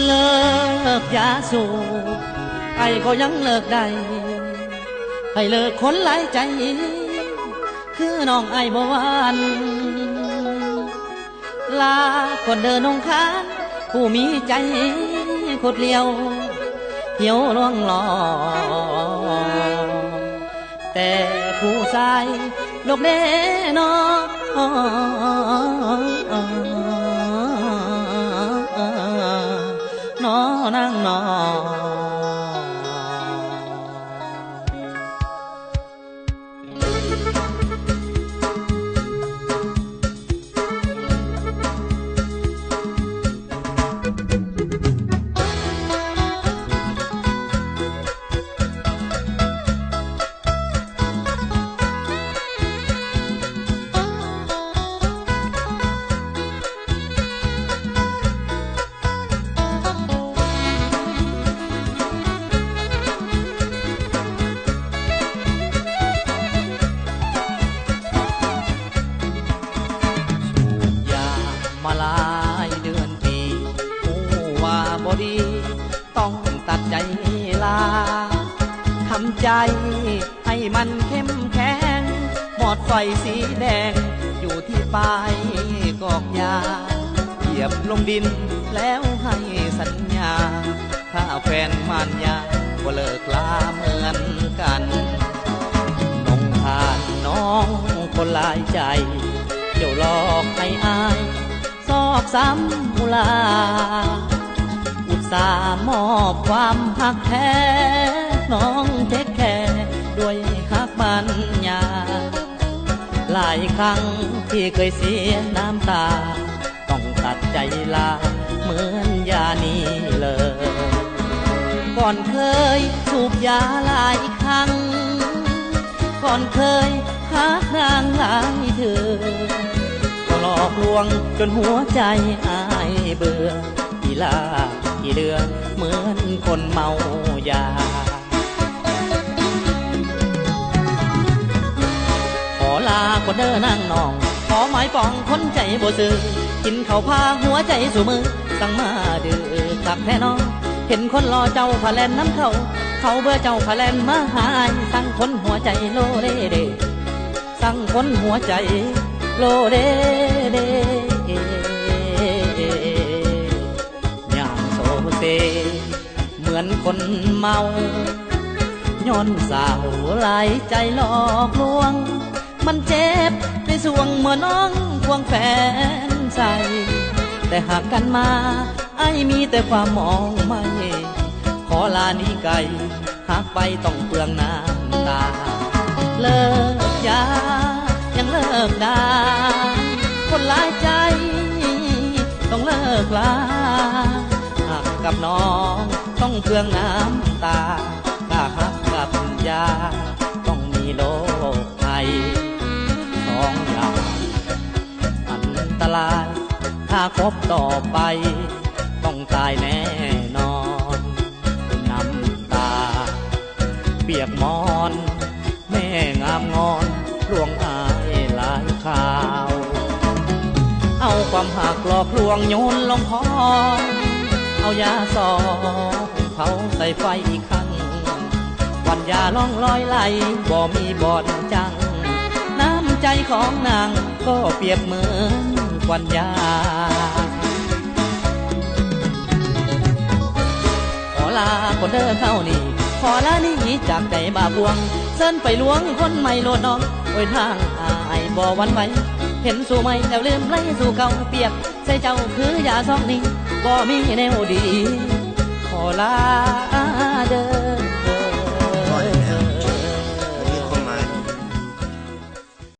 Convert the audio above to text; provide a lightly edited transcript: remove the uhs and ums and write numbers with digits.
เลิกยาสูบไอ้ก็ยังเลิกได้ให้เลิกคนหลายใจคือน้องไอ้บ่หวานลาคนเดินนงคานผู้มีใจโคตรเลี้ยวเหี่ยวล่วงหลอแต่ผู้ชายลูกเด้นอนอนางนอมาหลายเดือนปีผู้ว่าบ่ดีต้องตัดใจลาทำใจให้มันเข้มแข็งหมอดไฟสีแดงอยู่ที่ปลายกอกยาเหยียบลงดินแล้วให้สัญญาถ้าแฟนมานยาก็เลิกลาเหมือนกันน้องผ่านน้องคนหลายใจเดี๋ยวหลอกให้อายซอกซ้ำมูลาอุตส่าห์มอบความหักแท้น้องเทคแค่ด้วยฮักปัญญาหลายครั้งที่เคยเสียน้ำตาต้องตัดใจลาเหมือนยานี้เลยก่อนเคยสูบยาหลายครั้งก่อนเคยหานางหลายเธอหลอกลวงจนหัวใจอายเบื่ออีลาอีเดือเหมือนคนเมายาขอลาคนเด้อนั่งนองขอหมายปองคนใจบ่ซื่อกินข้าวพาหัวใจสู่มือสั่งมาดื้อตักแท้น้องเห็นคนรอเจ้าพาแลนน้ำเขาเบื่อเจ้าพาแลนมาหายสั่งคนหัวใจโลเด้เด้สั่งคนหัวใจโลเดเดย่างโซเซเหมือนคนเมาย้อนสาวหลายใจหลอกลวงมันเจ็บในสวงเมื่อน้องควงแฟนใส่แต่หากกันมาไอ้มีแต่ความมองไม่ขอลานี้ไกลหากไปต้องเปลืองน้ำตาเลิกยายังเลิกได้คนหลายใจต้องเลิกลาหักกับน้องต้องเปลืองน้ำตาถ้าหักกับยาต้องมีโรคภัยสองอย่างอันตรายถ้าคบต่อไปต้องตายแน่นอนน้ำตาเปียกมอนแม่งามงอนลวงอายหลายข่าวเอาความหักหลอกลวงโยนลงคอเอายาสองเผาใส่ไฟอีกครั้งวันยาล่องลอยไหลบ่มีบ่อนจังน้ำใจของนางก็เปรียบเหมือนควันยาขอลาคนเดินเข้านี่ขอลานี่จากใจบาบวงเส้นไปล้วงคนไม่โลดน้องโอ้ยทางอายบ่หวั่นไหวเห็นสู่ไม่แล้วลืมไหลสู่เก่าเปียกใส่เจ้าคือยาซองนี้บ่มีแนวดีขอลาเด้อ